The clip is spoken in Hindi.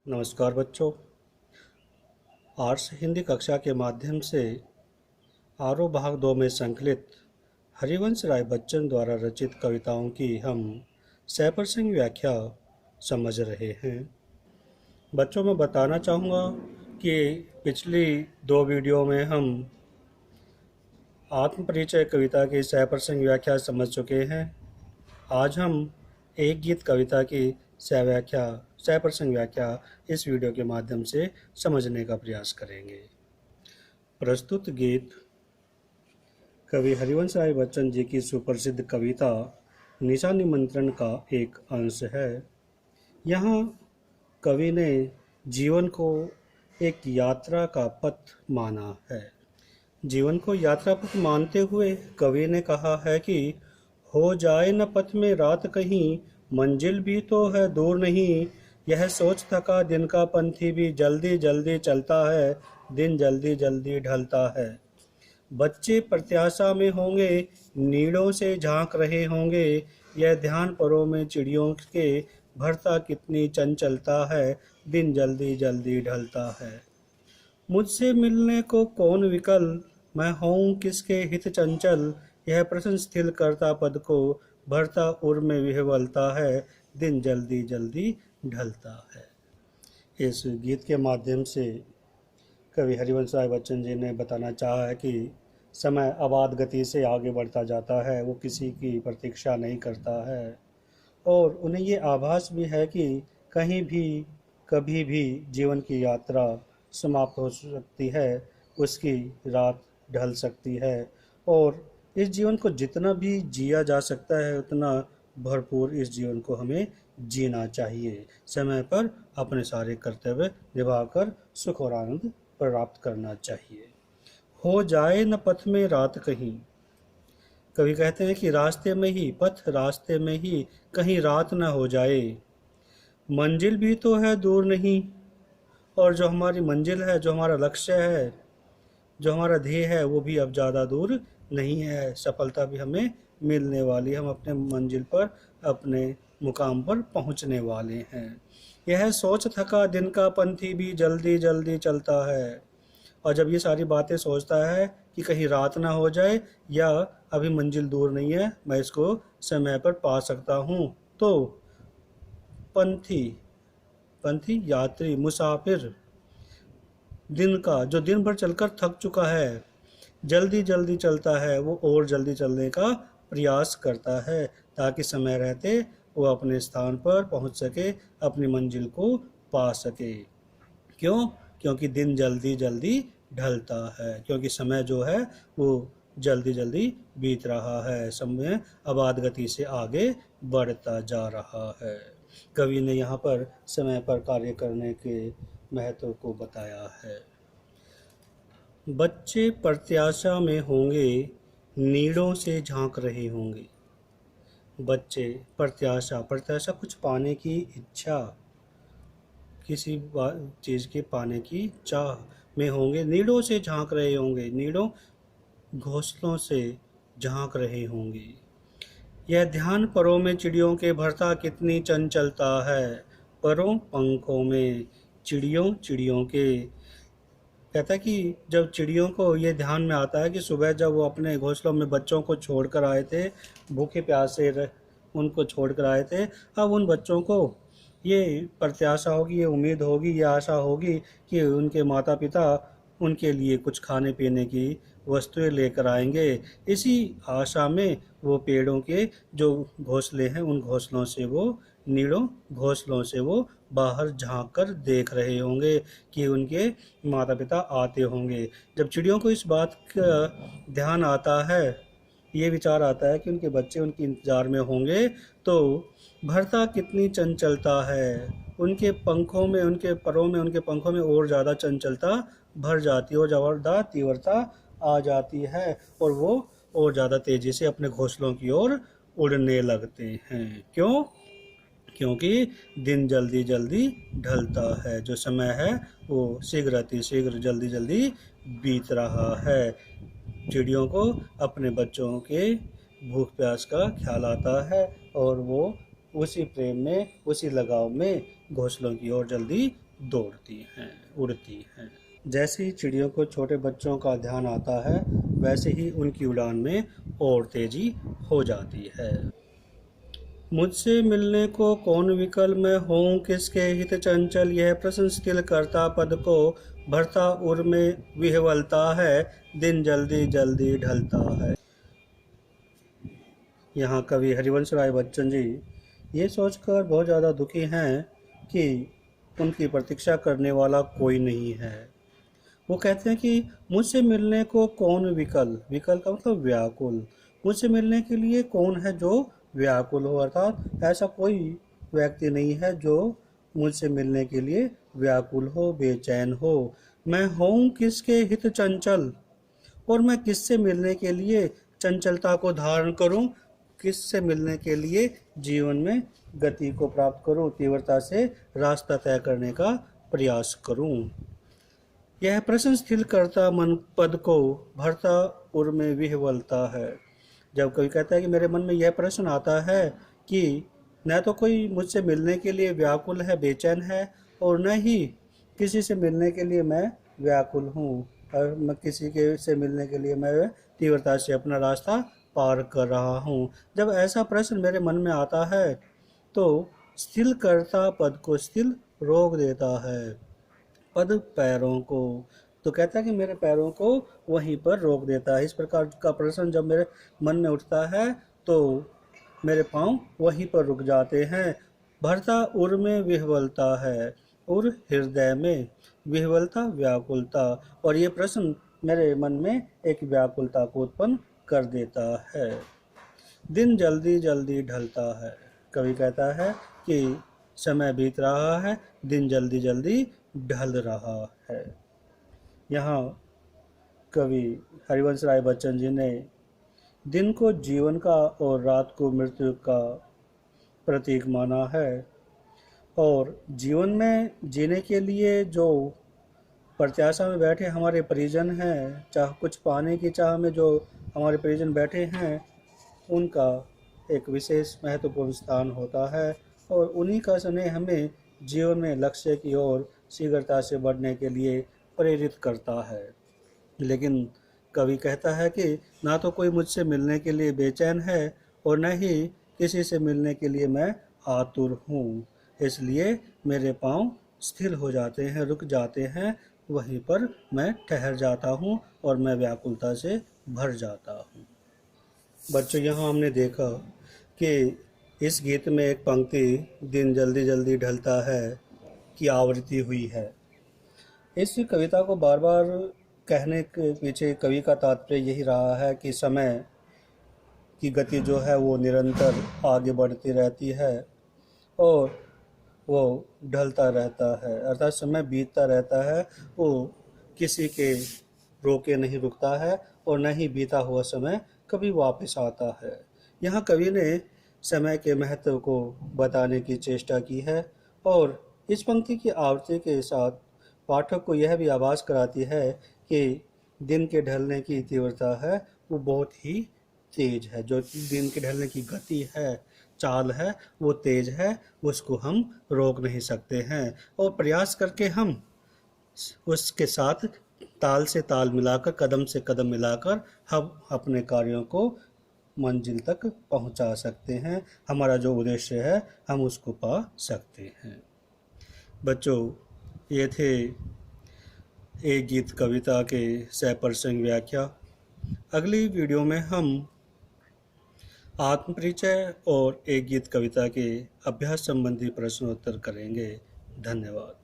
नमस्कार बच्चों। आर्ट्स हिंदी कक्षा के माध्यम से आरोह भाग 2 में संकलित हरिवंश राय बच्चन द्वारा रचित कविताओं की हम सैप्रसंग व्याख्या समझ रहे हैं। बच्चों, मैं बताना चाहूँगा कि पिछली 2 वीडियो में हम आत्म परिचय कविता की सैप्रसंग व्याख्या समझ चुके हैं। आज हम एक गीत कविता की सैप्रसंग व्याख्या इस वीडियो के माध्यम से समझने का प्रयास करेंगे। प्रस्तुत गीत कवि हरिवंश राय बच्चन जी की सुप्रसिद्ध कविता निशा निमंत्रण का एक अंश है। यहाँ कवि ने जीवन को एक यात्रा का पथ माना है। जीवन को यात्रा पथ मानते हुए कवि ने कहा है कि हो जाए न पथ में रात कहीं, मंजिल भी तो है दूर नहीं। यह सोच थका दिन का पंथी भी जल्दी जल्दी चलता है, दिन जल्दी जल्दी ढलता है। बच्चे प्रत्याशा में होंगे, नीड़ों से झांक रहे होंगे। यह ध्यान परों में चिड़ियों के भरता कितनी चंचलता है, दिन जल्दी जल्दी ढलता है। मुझसे मिलने को कौन विकल, मैं हूँ किसके हित चंचल। यह प्रश्न स्थिर करता पद को, भरता उर में विह्वलता है, दिन जल्दी जल्दी ढलता है। इस गीत के माध्यम से कवि हरिवंश राय बच्चन जी ने बताना चाहा है कि समय अबाध गति से आगे बढ़ता जाता है, वो किसी की प्रतीक्षा नहीं करता है और उन्हें ये आभास भी है कि कहीं भी कभी भी जीवन की यात्रा समाप्त हो सकती है, उसकी रात ढल सकती है और इस जीवन को जितना भी जिया जा सकता है उतना भरपूर इस जीवन को हमें जीना चाहिए। समय पर अपने सारे कर्तव्य निभाकर सुख और आनंद प्राप्त करना चाहिए। हो जाए न पथ में रात कहीं, कवि कहते हैं कि रास्ते में ही कहीं रात न हो जाए। मंजिल भी तो है दूर नहीं, और जो हमारी मंजिल है, जो हमारा लक्ष्य है, जो हमारा ध्येय है, वो भी अब ज़्यादा दूर नहीं है। सफलता भी हमें मिलने वाली, हम अपने मंजिल पर, अपने मुकाम पर पहुंचने वाले हैं। यह सोच थका दिन का पंथी भी जल्दी जल्दी चलता है। और जब ये सारी बातें सोचता है कि कहीं रात ना हो जाए या अभी मंजिल दूर नहीं है, मैं इसको समय पर पा सकता हूँ, तो पंथी यात्री मुसाफिर दिन का, जो दिन भर चलकर थक चुका है, जल्दी जल्दी चलता है, वो और जल्दी चलने का प्रयास करता है ताकि समय रहते वो अपने स्थान पर पहुंच सके, अपनी मंजिल को पा सके। क्यों? क्योंकि दिन जल्दी जल्दी ढलता है, क्योंकि समय जो है वो जल्दी जल्दी बीत रहा है, समय अबाध गति से आगे बढ़ता जा रहा है। कवि ने यहाँ पर समय पर कार्य करने के महत्व को बताया है। बच्चे प्रत्याशा में होंगे, नीड़ों से झांक रहे होंगे। बच्चे प्रत्याशा कुछ पाने की इच्छा, किसी चीज़ के पाने की चाह में होंगे, नीड़ों से झांक रहे होंगे, नीड़ों घोंसलों से झांक रहे होंगे। यह ध्यान परों में चिड़ियों के भरता कितनी चंचलता है। परों पंखों में चिड़ियों के, कहता है कि जब चिड़ियों को ये ध्यान में आता है कि सुबह जब वो अपने घोंसलों में बच्चों को छोड़कर आए थे, भूखे प्यासे उनको छोड़कर आए थे, अब उन बच्चों को ये प्रत्याशा होगी, ये उम्मीद होगी, ये आशा होगी कि उनके माता पिता उनके लिए कुछ खाने पीने की वस्तुएं लेकर आएंगे। इसी आशा में वो पेड़ों के जो घोंसले हैं, उन घोंसलों से वो, नीड़ों घोंसलों से वो बाहर झांक कर देख रहे होंगे कि उनके माता पिता आते होंगे। जब चिड़ियों को इस बात का ध्यान आता है, ये विचार आता है कि उनके बच्चे उनके इंतज़ार में होंगे, तो भरता कितनी चंचलता है, उनके पंखों में, उनके परों में, उनके पंखों में और ज़्यादा चंचलता भर जाती है और ज़बरदस्त तीव्रता आ जाती है और वो और ज़्यादा तेज़ी से अपने घोंसलों की ओर उड़ने लगते हैं। क्यों? क्योंकि दिन जल्दी जल्दी ढलता है, जो समय है वो शीघ्र अतिशीघ्र जल्दी जल्दी बीत रहा है। चिड़ियों को अपने बच्चों के भूख प्यास का ख्याल आता है और वो उसी प्रेम में, उसी लगाव में घोंसलों की ओर जल्दी दौड़ती हैं, उड़ती हैं। जैसे ही चिड़ियों को छोटे बच्चों का ध्यान आता है, वैसे ही उनकी उड़ान में और तेजी हो जाती है। मुझसे मिलने को कौन विकल, मैं हूँ किसके हित चंचल, यह प्रश्न स्थिर करता पद को भरता उर में विह्वलता है, दिन जल्दी जल्दी ढलता है। यहाँ कवि हरिवंश राय बच्चन जी ये सोचकर बहुत ज़्यादा दुखी हैं कि उनकी प्रतीक्षा करने वाला कोई नहीं है। वो कहते हैं कि मुझसे मिलने को कौन विकल, विकल का मतलब व्याकुल, मुझसे मिलने के लिए कौन है जो व्याकुल हो, अर्थात ऐसा कोई व्यक्ति नहीं है जो मुझसे मिलने के लिए व्याकुल हो, बेचैन हो। मैं हूँ किसके हित चंचल, और मैं किससे मिलने के लिए चंचलता को धारण करूं, किससे मिलने के लिए जीवन में गति को प्राप्त करूं, तीव्रता से रास्ता तय करने का प्रयास करूं। यह प्रश्न स्थिर करता मन पद को भरता उर में विह्वलता है। जब कोई कहता है कि मेरे मन में यह प्रश्न आता है कि न तो कोई मुझसे मिलने के लिए व्याकुल है, बेचैन है, और न ही किसी से मिलने के लिए मैं व्याकुल हूँ, और मैं किसी के से मिलने के लिए मैं तीव्रता से अपना रास्ता पार कर रहा हूँ। जब ऐसा प्रश्न मेरे मन में आता है तो स्थिर करता पद को स्थिर रोक देता है, पद पैरों को, तो कहता है कि मेरे पैरों को वहीं पर रोक देता है। इस प्रकार का प्रश्न जब मेरे मन में उठता है तो मेरे पांव वहीं पर रुक जाते हैं। भरता उर में विह्वलता है, उर हृदय में, विह्वलता व्याकुलता, और ये प्रश्न मेरे मन में एक व्याकुलता को उत्पन्न कर देता है। दिन जल्दी जल्दी ढलता है, कवि कहता है कि समय बीत रहा है, दिन जल्दी जल्दी ढल रहा है। यहाँ कवि हरिवंश राय बच्चन जी ने दिन को जीवन का और रात को मृत्यु का प्रतीक माना है, और जीवन में जीने के लिए जो प्रत्याशा में बैठे हमारे परिजन हैं, चाह कुछ पाने की चाह में जो हमारे परिजन बैठे हैं, उनका एक विशेष महत्वपूर्ण स्थान होता है, और उन्हीं का स्नेह हमें जीवन में लक्ष्य की ओर शीघ्रता से बढ़ने के लिए प्रेरित करता है। लेकिन कवि कहता है कि ना तो कोई मुझसे मिलने के लिए बेचैन है और न ही किसी से मिलने के लिए मैं आतुर हूँ, इसलिए मेरे पाँव स्थिर हो जाते हैं, रुक जाते हैं, वहीं पर मैं ठहर जाता हूँ और मैं व्याकुलता से भर जाता हूँ। बच्चों, यहाँ हमने देखा कि इस गीत में एक पंक्ति दिन जल्दी जल्दी ढलता है की आवृत्ति हुई है। इस कविता को बार बार कहने के पीछे कवि का तात्पर्य यही रहा है कि समय की गति जो है वो निरंतर आगे बढ़ती रहती है और वो ढलता रहता है, अर्थात समय बीतता रहता है, वो किसी के रोके नहीं रुकता है और न ही बीता हुआ समय कभी वापस आता है। यहाँ कवि ने समय के महत्व को बताने की चेष्टा की है, और इस पंक्ति की आवृत्ति के साथ पाठक को यह भी आभास कराती है कि दिन के ढलने की तीव्रता है वो बहुत ही तेज है, जो दिन के ढलने की गति है, चाल है, वो तेज है, उसको हम रोक नहीं सकते हैं, और प्रयास करके हम उसके साथ ताल से ताल मिलाकर, कदम से कदम मिलाकर हम अपने कार्यों को मंजिल तक पहुंचा सकते हैं, हमारा जो उद्देश्य है हम उसको पा सकते हैं। बच्चों, ये थे एक गीत कविता के सप्रसंग व्याख्या। अगली वीडियो में हम आत्मपरिचय और एक गीत कविता के अभ्यास संबंधी प्रश्नोत्तर करेंगे। धन्यवाद।